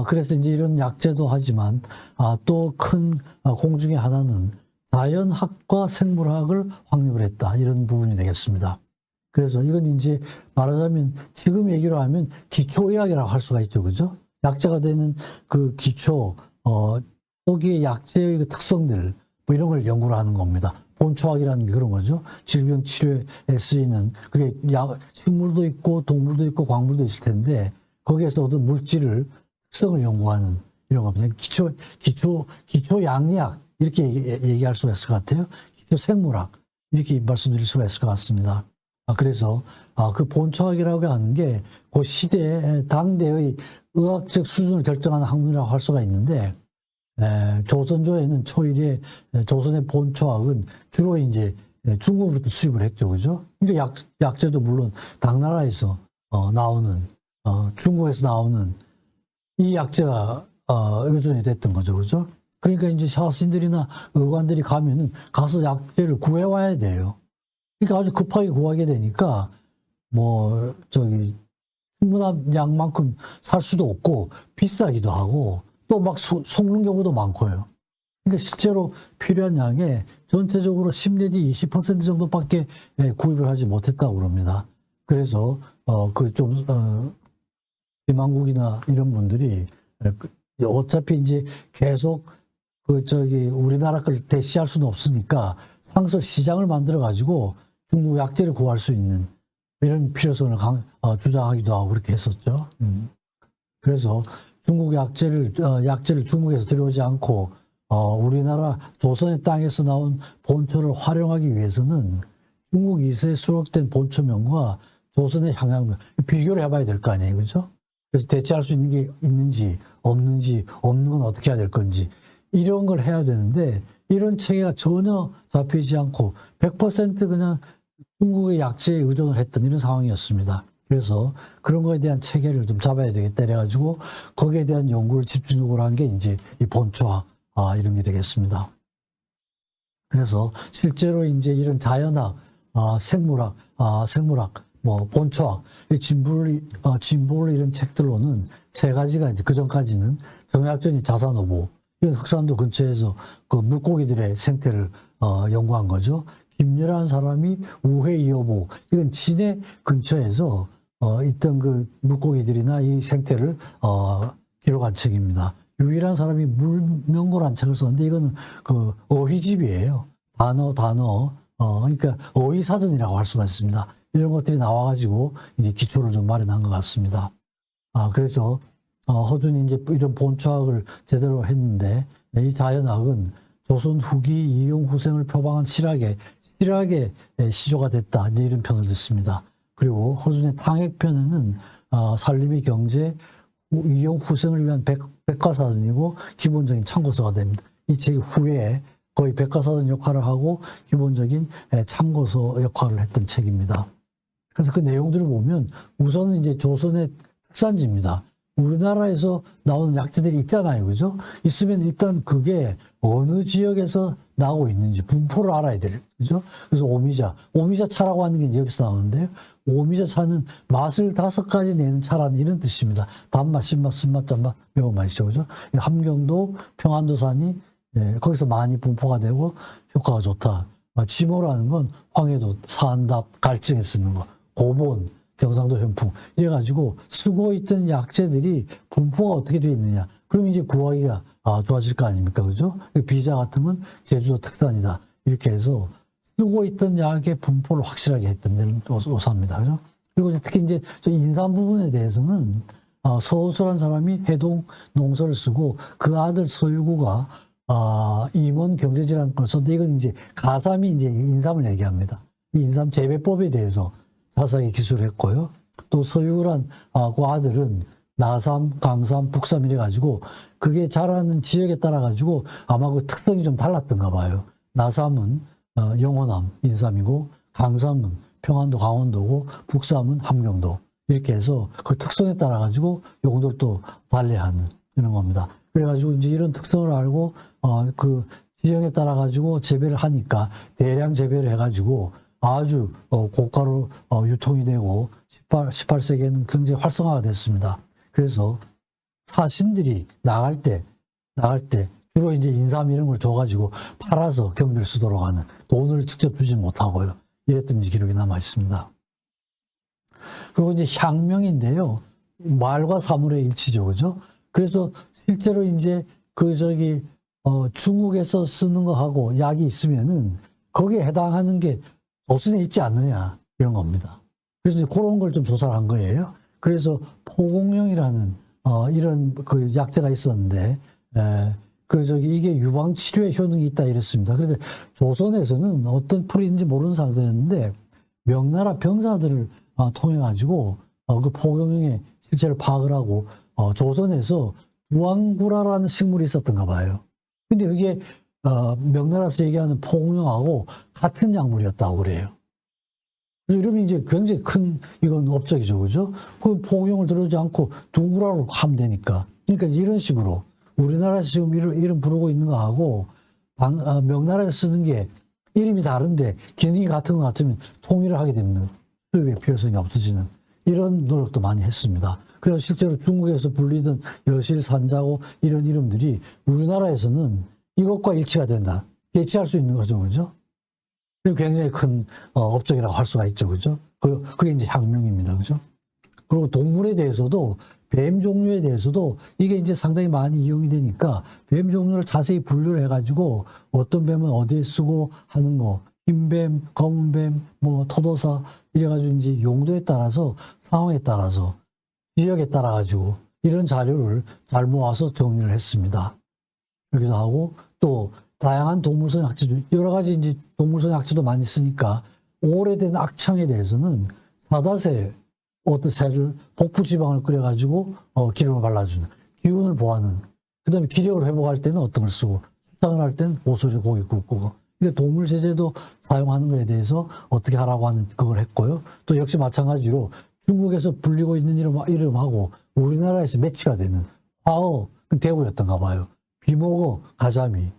그래서 이제 이런 약재도 하지만, 또 큰 공 중에 하나는 자연학과 생물학을 확립을 했다. 이런 부분이 되겠습니다. 그래서 이건 이제 말하자면 지금 얘기로 하면 기초의학이라고 할 수가 있죠. 그죠? 약재가 되는 그 기초, 거기에 약재의 그 특성들, 뭐 이런 걸 연구를 하는 겁니다. 본초학이라는 게 그런 거죠. 질병 치료에 쓰이는, 그게 식물도 있고 동물도 있고 광물도 있을 텐데, 거기에서 얻은 물질을, 특성을 연구하는 이런 겁니다. 기초 양리학, 이렇게 얘기할 수가 있을 것 같아요. 기초 생물학, 이렇게 말씀드릴 수가 있을 것 같습니다. 그래서, 그 본초학이라고 하는 게, 그 시대, 당대의 의학적 수준을 결정하는 학문이라고 할 수가 있는데, 조선조에는 초일에 조선의 본초학은 주로 이제 중국으로부터 수입을 했죠. 그죠? 그러니까 약재도 물론 당나라에서 나오는, 중국에서 나오는 이 약재가 의존이 됐던 거죠. 그죠? 그러니까 이제 사신들이나 의관들이 가면은 가서 약재를 구해와야 돼요. 그러니까 아주 급하게 구하게 되니까 충분한 양만큼 살 수도 없고 비싸기도 하고 또 막 속는 경우도 많고요. 그러니까 실제로 필요한 양의 전체적으로 10 내지 20% 정도밖에 구입을 하지 못했다고 그럽니다. 그래서 비만국이나 이런 분들이 어차피 이제 계속 우리나라 걸 대시할 수는 없으니까 상설 시장을 만들어 가지고 중국 약재를 구할 수 있는 이런 필요성을 주장하기도 하고 그렇게 했었죠. 그래서 중국 약재를 중국에서 들여오지 않고 우리나라 조선의 땅에서 나온 본초를 활용하기 위해서는 중국 이세에 수록된 본초명과 조선의 향양명 비교를 해봐야 될 거 아니에요, 그렇죠? 그래서 대체할 수 있는 게 있는지 없는지 없는 건 어떻게 해야 될 건지 이런 걸 해야 되는데 이런 체계가 전혀 잡히지 않고 100% 그냥 중국의 약재에 의존을 했던 이런 상황이었습니다. 그래서 그런 거에 대한 체계를 좀 잡아야 되겠다 이래가지고 거기에 대한 연구를 집중적으로 한 게 이제 이 본초학 이런 게 되겠습니다. 그래서 실제로 이제 이런 자연학, 생물학, 본초학, 진보를 이런 책들로는 세 가지가 이제 그 전까지는 정약전이 자산어보, 이건 흑산도 근처에서 그 물고기들의 생태를 연구한 거죠. 김열한 사람이 우회이어보, 이건 진해 근처에서 있던 그 물고기들이나 이 생태를 기록한 책입니다. 유일한 사람이 물명고란 책을 썼는데 이거는 그 어휘집이에요. 단어, 그러니까 어휘사전이라고 할 수가 있습니다. 이런 것들이 나와가지고 이제 기초를 좀 마련한 것 같습니다. 그래서 허준이 이제 이런 본초학을 제대로 했는데 이 자연학은 조선 후기 이용 후생을 표방한 실학의 시조가 됐다. 이제 이런 편을 듣습니다. 그리고 허준의 탕핵편에는 살림의 경제, 이용 후생을 위한 백과사전이고 기본적인 참고서가 됩니다. 이 책 후에 거의 백과사전 역할을 하고 기본적인 참고서 역할을 했던 책입니다. 그래서 그 내용들을 보면 우선은 이제 조선의 특산지입니다. 우리나라에서 나오는 약재들이 있잖아요. 그죠? 있으면 일단 그게 어느 지역에서 나오고 있는지 분포를 알아야 돼요. 그죠? 그래서 오미자 차라고 하는 게 여기서 나오는데요. 오미자 차는 맛을 5가지 내는 차라는 이런 뜻입니다. 단맛, 신맛, 쓴맛, 짠맛, 매운맛이죠. 그죠? 함경도, 평안도산이 거기서 많이 분포가 되고 효과가 좋다. 지모라는 건 황해도, 사안답, 갈증에 쓰는 거. 고본, 경상도 현풍 이래가지고 쓰고 있던 약재들이 분포가 어떻게 되어 있느냐. 그럼 이제 구하기가 좋아질 거 아닙니까? 그죠? 비자 같은 건 제주도 특산이다. 이렇게 해서 쓰고 있던 약의 분포를 확실하게 했던 이런 오사입니다. 그죠? 그리고 특히 이제 인삼 부분에 대해서는 서우수란 사람이 해동 농서를 쓰고 그 아들 서유구가 임원 경제질환 걸 썼는데 이건 이제 가삼이 이제 인삼을 얘기합니다. 이 인삼 재배법에 대해서 자세하게 기술을 했고요. 또 서유란 그 아들은 나삼, 강삼, 북삼 이래가지고 그게 자라는 지역에 따라가지고 아마 그 특성이 좀 달랐던가 봐요. 나삼은 영호남, 인삼이고 강삼은 평안도, 강원도고 북삼은 함경도 이렇게 해서 그 특성에 따라가지고 용도를 또 달리하는 이런 겁니다. 그래가지고 이제 이런 특성을 알고 그 지역에 따라가지고 재배를 하니까 대량 재배를 해가지고 아주 고가로 유통이 되고 18세기에는 굉장히 활성화가 됐습니다. 그래서 사신들이 나갈 때 주로 이제 인삼 이런 걸 줘가지고 팔아서 경비를 쓰도록 하는, 돈을 직접 주지 못하고요. 이랬던 기록이 남아 있습니다. 그리고 이제 향명인데요. 말과 사물의 일치죠. 그죠? 그래서 실제로 이제 중국에서 쓰는 거하고 약이 있으면은 거기에 해당하는 게 조선에 있지 않느냐, 이런 겁니다. 그래서 이제 그런 걸 좀 조사를 한 거예요. 그래서 포공령이라는, 이런 그 약재가 있었는데, 이게 유방 치료에 효능이 있다 이랬습니다. 그런데 조선에서는 어떤 풀인지 모르는 상태였는데, 명나라 병사들을 통해 가지고 그 포경영의 실체를 파악을 하고 조선에서 두왕구라라는 식물이 있었던가 봐요. 근데 그게 명나라에서 얘기하는 포경영하고 같은 약물이었다고 그래요. 이러면 이제 굉장히 큰 이건 업적이죠, 그죠? 그 포경영을 들어오지 않고 두구라로 하면 되니까. 그러니까 이런 식으로 우리나라에서 지금 이름 부르고 있는 거하고 명나라에서 쓰는 게 이름이 다른데 기능이 같은 것 같으면 통일을 하게 됩니다. 수입의 필요성이 없어지는 이런 노력도 많이 했습니다. 그래서 실제로 중국에서 불리던 여실, 산자고 이런 이름들이 우리나라에서는 이것과 일치가 된다. 대치할 수 있는 거죠, 그죠? 굉장히 큰 업적이라고 할 수가 있죠, 그죠? 그게 이제 향명입니다, 그죠? 그리고 동물에 대해서도 뱀 종류에 대해서도 이게 이제 상당히 많이 이용이 되니까 뱀 종류를 자세히 분류를 해가지고 어떤 뱀은 어디에 쓰고 하는 거, 흰뱀, 검은뱀, 뭐 토도사 이래가지고 이제 용도에 따라서 상황에 따라서 지역에 따라 가지고 이런 자료를 잘 모아서 정리를 했습니다. 이렇게도 하고 또 다양한 동물성 약재도 여러 가지 이제 동물성 약재도 많이 쓰니까 오래된 악창에 대해서는 사다새 어떤 새를 복부지방을 끓여가지고 기름을 발라주는 기운을 보하는 그다음에 기력을 회복할 때는 어떤 걸 쓰고 수상을 할 때는 오소리 고기 굽고 그러니까 동물 세제도 사용하는 것에 대해서 어떻게 하라고 하는 그걸 했고요. 또 역시 마찬가지로 중국에서 불리고 있는 이름하고 우리나라에서 매치가 되는 화어 대구였던가 봐요. 비목어 가자미,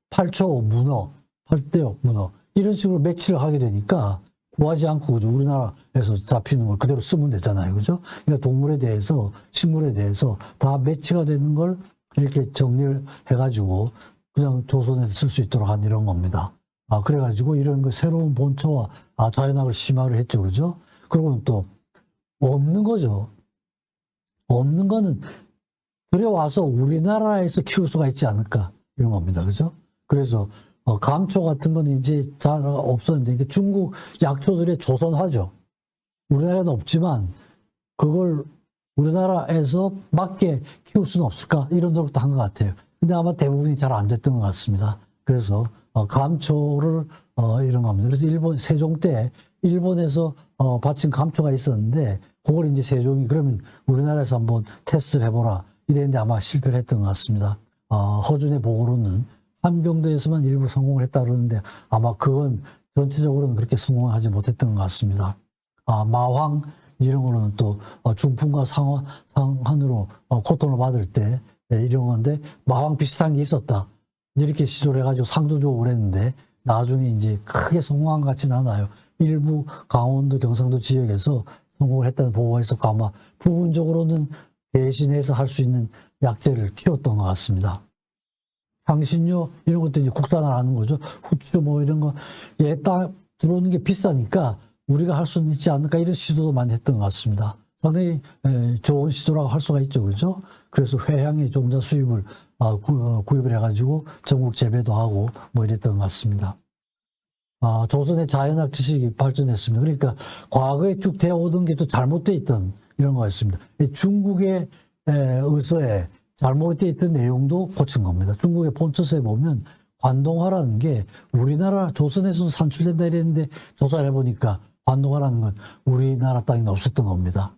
팔초어 문어, 팔대어 문어 이런 식으로 매치를 하게 되니까 구하지 않고 그죠? 우리나라에서 잡히는 걸 그대로 쓰면 되잖아요. 그죠? 그러니까 동물에 대해서 식물에 대해서 다 매치가 되는 걸 이렇게 정리를 해가지고 그냥 조선에서 쓸 수 있도록 한 이런 겁니다. 그래가지고 이런 거 새로운 본처와 자연학을 심화를 했죠. 그죠? 그리고 또 없는 거죠. 없는 거는 들여와서 우리나라에서 키울 수가 있지 않을까 이런 겁니다. 그죠? 그래서 감초 같은 건 이제 잘 없었는데 중국 약초들의 조선화죠. 우리나라에는 없지만 그걸 우리나라에서 맞게 키울 수는 없을까 이런 노력도 한 것 같아요. 근데 아마 대부분이 잘 안 됐던 것 같습니다. 그래서 감초를 이런 겁니다. 그래서 일본 세종 때 일본에서 바친 감초가 있었는데 그걸 이제 세종이 그러면 우리나라에서 한번 테스트를 해보라 이랬는데 아마 실패를 했던 것 같습니다. 허준의 보고로는 함경도에서만 일부 성공을 했다 그러는데 아마 그건 전체적으로는 그렇게 성공하지 못했던 것 같습니다. 마황 이런 거는 또 중풍과 상한으로 고통을 받을 때 이런 건데 마황 비슷한 게 있었다. 이렇게 시도를 해가지고 상도 주고 그랬는데 나중에 이제 크게 성공한 것 같지는 않아요. 일부 강원도 경상도 지역에서 성공을 했다는 보고가 있었고 아마 부분적으로는 대신해서 할 수 있는 약재를 키웠던 것 같습니다. 향신료 이런 것도 이제 국산을 하는 거죠. 후추 뭐 이런 거 딱 들어오는 게 비싸니까 우리가 할 수는 있지 않을까 이런 시도도 많이 했던 것 같습니다. 상당히 좋은 시도라고 할 수가 있죠. 그죠? 그래서 회향의 종자 수입을 구입을 해가지고 전국 재배도 하고 뭐 이랬던 것 같습니다. 조선의 자연학 지식이 발전했습니다. 그러니까 과거에 쭉 되어오던 게 또 잘못되어 있던 이런 거였습니다. 중국의 의서에 잘못되어 있던 내용도 고친 겁니다. 중국의 본처서에 보면 관동화라는 게 우리나라 조선에서도 산출된다 이랬는데 조사를 해보니까 관동화라는 건 우리나라 땅에는 없었던 겁니다.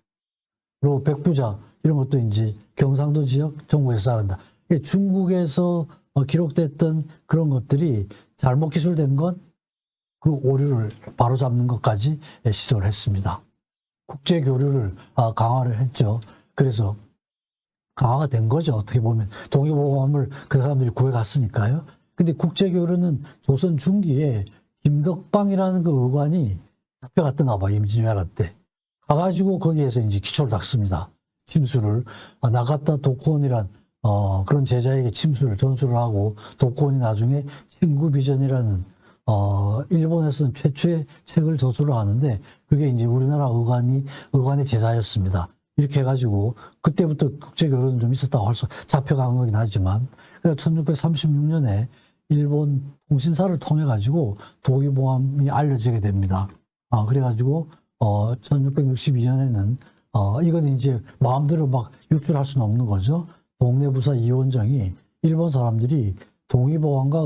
그리고 백부자 이런 것도 이제 경상도 지역 전국에서 자란다. 중국에서 기록됐던 그런 것들이 잘못 기술된 건 그 오류를 바로잡는 것까지 시도를 했습니다. 국제 교류를 강화를 했죠. 그래서 강화가 된 거죠. 어떻게 보면 동의보감을 그 사람들이 구해갔으니까요. 근데 국제 교류는 조선 중기에 김덕방이라는 그 의관이 잡혀갔던가 봐. 임진왜란 때 가가지고 거기에서 이제 기초를 닦습니다. 침수를 나가타 도코온이란 그런 제자에게 전수를 하고 도코온이 나중에 친구 비전이라는 일본에서는 최초의 책을 저술을 하는데 그게 이제 우리나라 의관의 제자였습니다. 이렇게 해가지고 그때부터 국제 교류는 좀 있었다고 할 수 잡혀간 거긴 하지만 그래서 1636년에 일본 통신사를 통해 가지고 동의보감이 알려지게 됩니다. 그래가지고 1662년에는 이건 이제 마음대로 막 유출할 수는 없는 거죠. 동네부사 이원정이 일본 사람들이 동의보감과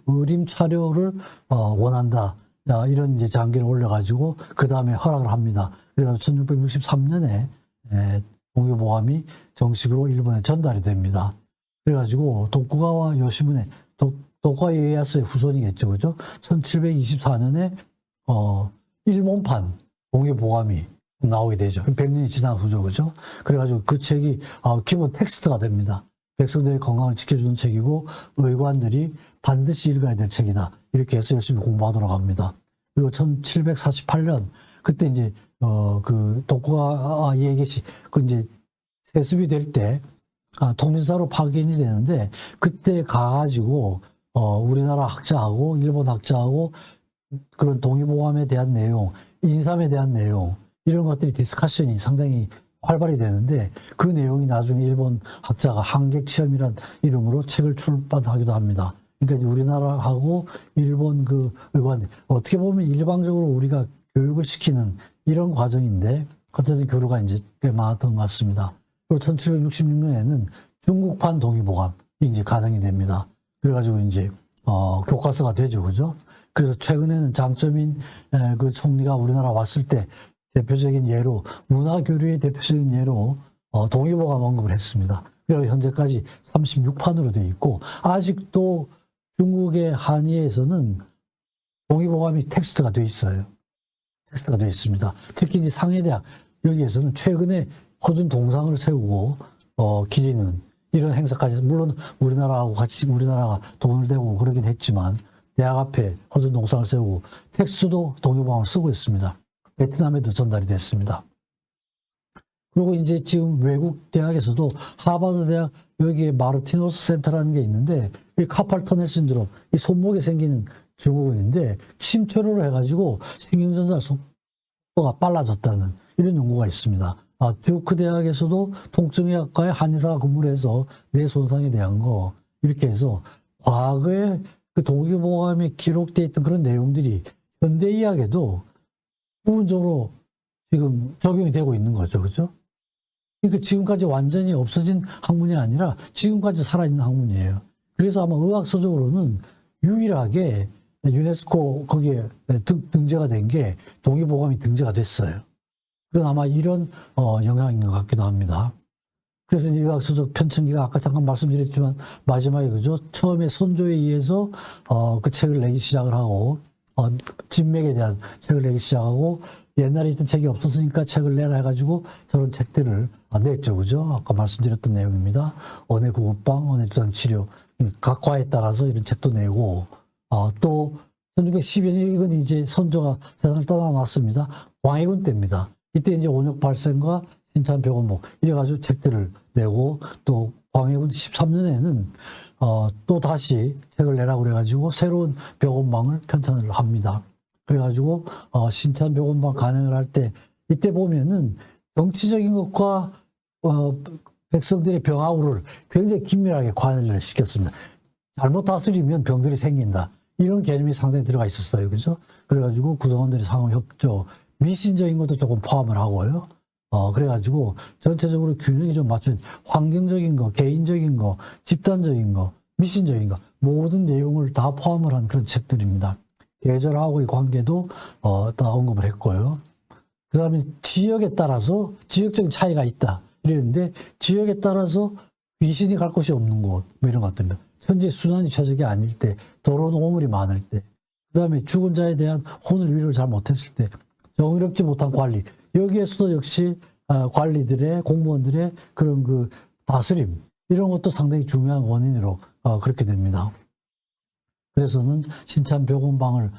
의림 차료를 원한다. 이런 이제 장기를 올려가지고 그 다음에 허락을 합니다. 그래가지고 1663년에 동의보감이 정식으로 일본에 전달이 됩니다. 그래가지고 도쿠가와 요시무네, 도쿠가와 이에야스의 후손이겠죠, 그죠? 1724년에 일본판 동의보감이 나오게 되죠. 100년이 지난 후죠, 그죠? 그래가지고 그 책이 기본 텍스트가 됩니다. 백성들의 건강을 지켜주는 책이고 의관들이 반드시 읽어야 될 책이다. 이렇게 해서 열심히 공부하도록 합니다. 그리고 1748년 그때 이제 그 도쿠가와 이에게시 그 이제 세습이 될 때 통신사로 파견이 되는데 그때 가가지고 우리나라 학자하고 일본 학자하고 그런 동의보감에 대한 내용, 인삼에 대한 내용 이런 것들이 디스커션이 상당히 활발히 되는데 그 내용이 나중에 일본 학자가 한객치엄이란 이름으로 책을 출版하기도 합니다. 그러니까 우리나라하고 일본 그 의관들 어떻게 보면 일방적으로 우리가 교육을 시키는 이런 과정인데 어쨌든 교류가 이제 꽤 많았던 것 같습니다. 그리고 1766년에는 중국판 동의보감이 이제 가능이 됩니다. 그래가지고 이제 교과서가 되죠, 그죠? 그래서 최근에는 장쩌민 그 총리가 우리나라 왔을 때 대표적인 예로 문화교류의 대표적인 예로 동의보감 언급을 했습니다. 그래서 현재까지 36판으로 되어 있고 아직도 중국의 한의에서는 동의보감이 텍스트가 되어 있어요. 텍스트가 되어 있습니다. 특히 이제 상해대학 여기에서는 최근에 허준 동상을 세우고 기리는 이런 행사까지 물론 우리나라하고 같이 우리나라가 돈을 대고 그러긴 했지만 대학 앞에 허준 동상을 세우고 텍스트도 동의보감을 쓰고 있습니다. 베트남에도 전달이 됐습니다. 그리고 이제 지금 외국 대학에서도 하버드 대학 여기에 마르티노스 센터라는 게 있는데 이 카팔 터널 신드롬, 이 손목에 생기는 증후군인데 침체로 해가지고 신경전달 속도가 빨라졌다는 이런 연구가 있습니다. 듀크 대학에서도 통증의학과의 한의사가 근무를 해서 뇌 손상에 대한 거 이렇게 해서 과거에 그 동의보감에 기록되어 있던 그런 내용들이 현대의학에도 부분적으로 지금 적용이 되고 있는 거죠. 그죠? 그러니까 지금까지 완전히 없어진 학문이 아니라 지금까지 살아있는 학문이에요. 그래서 아마 의학서적으로는 유일하게 유네스코 거기에 등재가 된 게 동의보감이 등재가 됐어요. 그건 아마 이런 영향인 것 같기도 합니다. 그래서 이제 의학서적 편찬기가 아까 잠깐 말씀드렸지만 마지막에 그죠? 처음에 선조에 의해서 그 책을 내기 시작을 하고 진맥에 대한 책을 내기 시작하고 옛날에 있던 책이 없었으니까 책을 내라 해가지고 저런 책들을 냈죠. 그죠? 아까 말씀드렸던 내용입니다. 언해 구급방, 언해 주장 치료 각 과에 따라서 이런 책도 내고 또 1612년 이건 이제 선조가 세상을 떠나놨습니다. 광해군 때입니다. 이때 이제 온역 발생과 신찬병원목 이래가지고 책들을 내고 또 광해군 13년에는 또 다시 책을 내라고 그래가지고 새로운 벽원방을 편찬을 합니다. 그래가지고 신찬 벽원방 간행을 할 때 이때 보면은 정치적인 것과 백성들의 병하우를 굉장히 긴밀하게 관련을 시켰습니다. 잘못 다스리면 병들이 생긴다. 이런 개념이 상당히 들어가 있었어요. 그죠? 그래가지고 구성원들이 상호협조, 미신적인 것도 조금 포함을 하고요. 그래가지고 전체적으로 균형이 좀 맞춘 환경적인 거, 개인적인 거, 집단적인 거, 미신적인 거 모든 내용을 다 포함을 한 그런 책들입니다. 계절하고의 관계도 다 언급을 했고요. 그 다음에 지역에 따라서 지역적인 차이가 있다. 이랬는데 지역에 따라서 귀신이 갈 곳이 없는 곳, 뭐 이런 것들입니다. 현재 순환이 최적이 아닐 때, 더러운 오물이 많을 때, 그 다음에 죽은 자에 대한 혼을 위로를 잘 못했을 때, 정의롭지 못한 관리. 여기에서도 역시 관리들의, 공무원들의 그런 그 다스림, 이런 것도 상당히 중요한 원인으로 그렇게 됩니다. 그래서는 신찬 벽원방을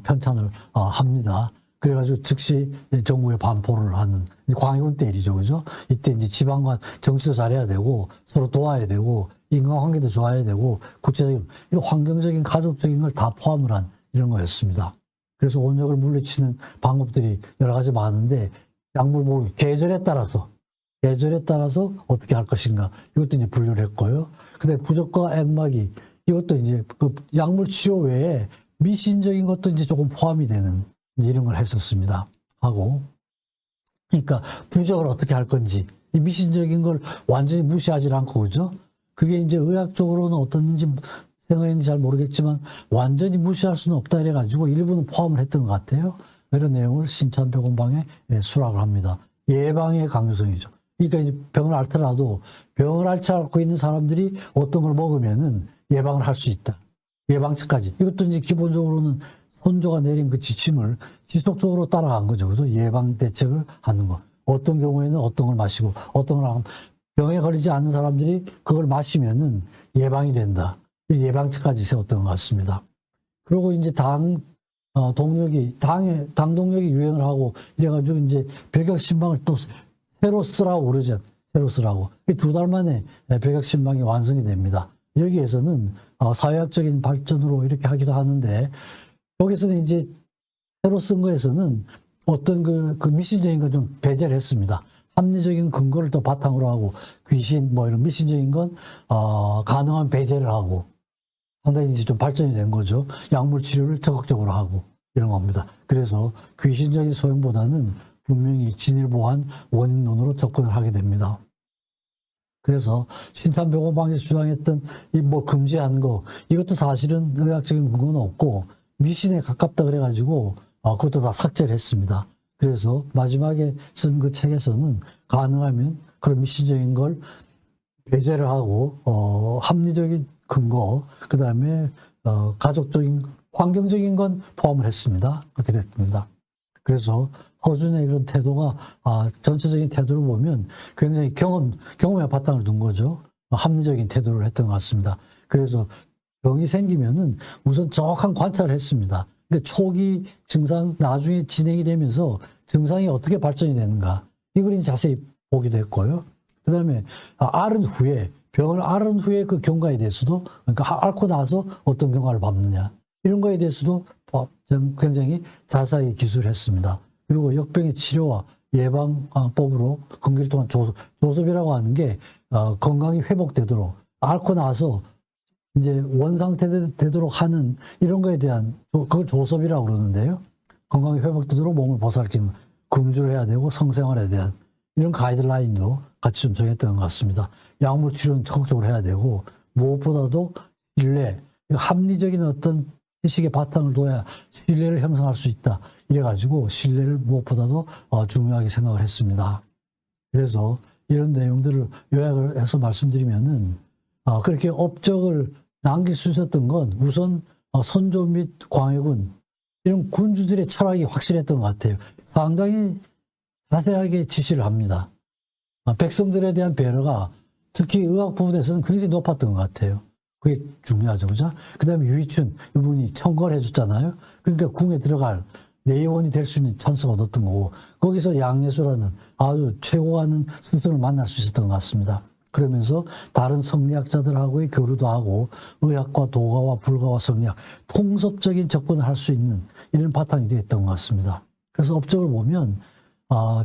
편찬을 합니다. 그래가지고 즉시 정부에 반포를 하는 광해군 때 일이죠, 그죠? 이때 이제 지방과 정치도 잘해야 되고 서로 도와야 되고 인간관계도 좋아야 되고 구체적인 환경적인 가족적인 걸 다 포함을 한 이런 거였습니다. 그래서 원적을 물리치는 방법들이 여러 가지 많은데 약물보호 계절에 따라서 어떻게 할 것인가 이것도 이제 분류를 했고요. 근데 부적과 액막이 이것도 이제 그 약물 치료 외에 미신적인 것도 이제 조금 포함이 되는 이런 걸 했었습니다. 하고 그러니까 부적을 어떻게 할 건지 이 미신적인 걸 완전히 무시하지 않고 그죠? 그게 이제 의학적으로는 어떻는지 생각했는지 잘 모르겠지만 완전히 무시할 수는 없다 이래가지고 일부는 포함을 했던 것 같아요. 이런 내용을 신찬백원방에 수락을 합니다. 예방의 강요성이죠. 그러니까 이제 병을 앓더라도 병을 앓고 있는 사람들이 어떤 걸 먹으면은 예방을 할 수 있다. 예방책까지. 이것도 이제 기본적으로는 선조가 내린 그 지침을 지속적으로 따라간 거죠. 그래서 예방 대책을 하는 거. 어떤 경우에는 어떤 걸 마시고 어떤 걸 하면 병에 걸리지 않는 사람들이 그걸 마시면은 예방이 된다. 예방책까지 세웠던 것 같습니다. 그리고 이제 당 동력이 유행을 하고 이래가지고 이제 배격신방을 또 새로 쓰라고 그러죠. 새로 쓰라고. 두 달 만에 배격신방이 완성이 됩니다. 여기에서는 사회학적인 발전으로 이렇게 하기도 하는데 여기서는 이제 새로 쓴 거에서는 어떤 그 미신적인 걸 좀 배제를 했습니다. 합리적인 근거를 또 바탕으로 하고 귀신 뭐 이런 미신적인 건 가능한 배제를 하고 상당히 이제 좀 발전이 된 거죠. 약물 치료를 적극적으로 하고 이런 겁니다. 그래서 귀신적인 소용보다는 분명히 진일보한 원인론으로 접근을 하게 됩니다. 그래서 신찬백원방에서 주장했던 이 뭐 금지한 거 이것도 사실은 의학적인 근거는 없고 미신에 가깝다 그래가지고 그것도 다 삭제를 했습니다. 그래서 마지막에 쓴 그 책에서는 가능하면 그런 미신적인 걸 배제를 하고 합리적인 근거 그다음에 가족적인 환경적인 건 포함을 했습니다. 그렇게 됐습니다. 그래서 허준의 이런 태도가 전체적인 태도를 보면 굉장히 경험에 바탕을 둔 거죠. 합리적인 태도를 했던 것 같습니다. 그래서 병이 생기면은 우선 정확한 관찰을 했습니다. 그러니까 초기 증상 나중에 진행이 되면서 증상이 어떻게 발전이 되는가 이걸 자세히 보기도 했고요. 그다음에 병을 앓은 후에 그 경과에 대해서도 그러니까 앓고 나서 어떤 경과를 밟느냐 이런 거에 대해서도 굉장히 자세하게 기술을 했습니다. 그리고 역병의 치료와 예방법으로 근기를 통한 조섭이라고 하는 게 건강이 회복되도록 앓고 나서 이제 원상태 되도록 하는 이런 거에 대한 그걸 조섭이라고 그러는데요. 건강이 회복되도록 몸을 보살피는 금주를 해야 되고 성생활에 대한 이런 가이드라인도 같이 좀 정했던 것 같습니다. 약물 치료는 적극적으로 해야 되고 무엇보다도 신뢰, 합리적인 어떤 지식의 바탕을 둬야 신뢰를 형성할 수 있다. 이래가지고 신뢰를 무엇보다도 중요하게 생각을 했습니다. 그래서 이런 내용들을 요약을 해서 말씀드리면은 그렇게 업적을 남길 수 있었던 건 우선 선조 및 광해군 이런 군주들의 철학이 확실했던 것 같아요. 상당히 자세하게 지시를 합니다. 백성들에 대한 배려가 특히 의학 부분에서는 굉장히 높았던 것 같아요. 그게 중요하죠. 그죠? 그 다음에 유이춘, 이분이 청거를 해줬잖아요. 그러니까 궁에 들어갈 내의원이 될 수 있는 찬스가 얻었던 거고, 거기서 양예수라는 아주 최고하는 스승을 만날 수 있었던 것 같습니다. 그러면서 다른 성리학자들하고의 교류도 하고, 의학과 도가와 불가와 성리학, 통섭적인 접근을 할 수 있는 이런 바탕이 되었던 것 같습니다. 그래서 업적을 보면,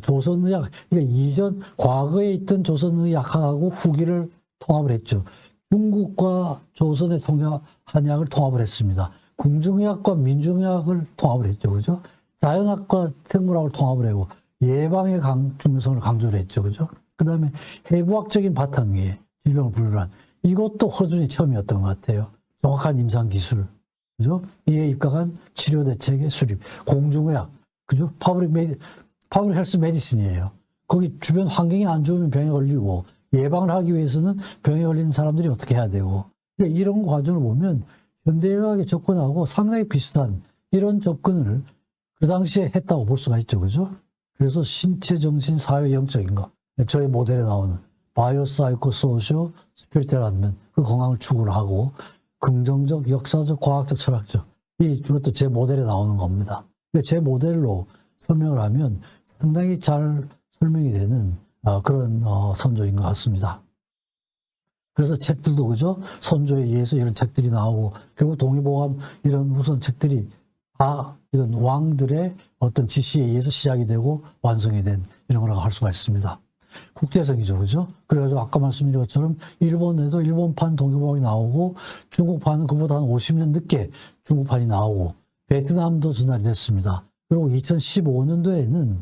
조선의학, 그러니까 이전, 과거에 있던 조선의학하고 후기를 통합을 했죠. 중국과 조선의 한의학을 통합을 했습니다. 궁중의학과 민중의학을 통합을 했죠. 그죠? 자연학과 생물학을 통합을 하고 예방의 중요성을 강조를 했죠. 그죠? 그 다음에 해부학적인 바탕 위에 질병을 분류한 이것도 허준이 처음이었던 것 같아요. 정확한 임상기술. 그죠? 이에 입각한 치료 대책의 수립. 공중의학. 그죠? 파브릭 헬스 메디슨이에요. 거기 주변 환경이 안 좋으면 병에 걸리고 예방을 하기 위해서는 병에 걸리는 사람들이 어떻게 해야 되고 그러니까 이런 과정을 보면 현대의학에 접근하고 상당히 비슷한 이런 접근을 그 당시에 했다고 볼 수가 있죠. 그죠? 그래서 신체, 정신, 사회, 영적인 거 저희 모델에 나오는 바이오, 사이코, 소시오, 스피리트라는 그 건강을 추구를 하고 긍정적, 역사적, 과학적, 철학적 이것도 제 모델에 나오는 겁니다. 그러니까 제 모델로 설명을 하면 상당히 잘 설명이 되는 그런 선조인 것 같습니다. 그래서 책들도 그죠? 선조에 의해서 이런 책들이 나오고 결국 동의보감 이런 우선 책들이 다 이건 왕들의 어떤 지시에 의해서 시작이 되고 완성이 된 이런 거라고 할 수가 있습니다. 국제성이죠, 그죠? 그래가지고 아까 말씀드린 것처럼 일본에도 일본판 동의보감이 나오고 중국판은 그보다 한 50년 늦게 중국판이 나오고 베트남도 전달이 됐습니다. 그리고 2015년도에는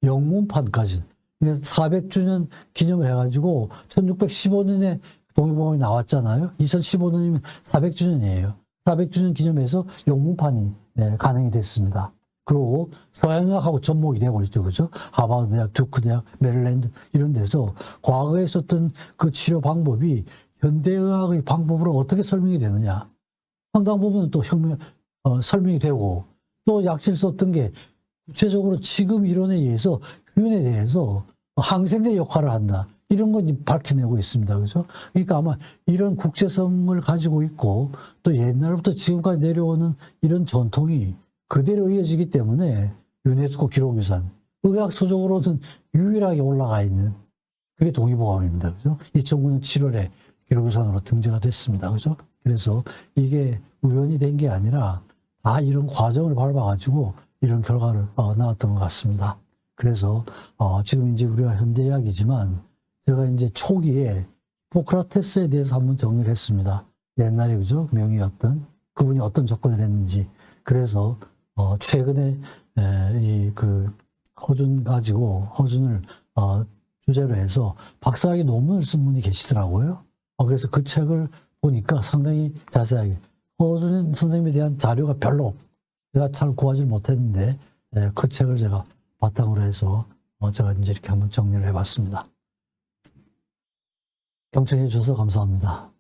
영문판까지 400주년 기념을 해가지고 1615년에 동의보감이 나왔잖아요. 2015년이면 400주년이에요. 400주년 기념해서 영문판이 가능이 됐습니다. 그리고 서양의학하고 접목이 되고 있죠. 그죠? 하버드 대학, 듀크 대학, 메릴랜드 이런 데서 과거에 썼던 그 치료 방법이 현대의학의 방법으로 어떻게 설명이 되느냐. 상당 부분은 또 설명이 되고 또 약실 썼던 게 구체적으로 지금 이론에 의해서 균에 대해서 항생제 역할을 한다. 이런 건 밝혀내고 있습니다. 그죠? 그러니까 아마 이런 국제성을 가지고 있고 또 옛날부터 지금까지 내려오는 이런 전통이 그대로 이어지기 때문에 유네스코 기록유산, 의학서적으로는 유일하게 올라가 있는 그게 동의보감입니다. 그죠? 2009년 7월에 기록유산으로 등재가 됐습니다. 그죠? 그래서 이게 우연히 된 게 아니라 다 이런 과정을 밟아가지고 이런 결과를 나왔던 것 같습니다. 그래서 지금 이제 우리가 현대의학이지만 제가 이제 초기에 히포크라테스에 대해서 한번 정리를 했습니다. 옛날에 그죠? 명의였던 그분이 어떤 접근을 했는지. 그래서 최근에 허준을 주제로 해서 박사학위 논문을 쓴 분이 계시더라고요. 그래서 그 책을 보니까 상당히 자세하게 허준 선생님에 대한 자료가 별로 제가 잘 구하지 못했는데 그 책을 제가 바탕으로 해서 제가 이제 이렇게 한번 정리를 해봤습니다. 경청해 주셔서 감사합니다.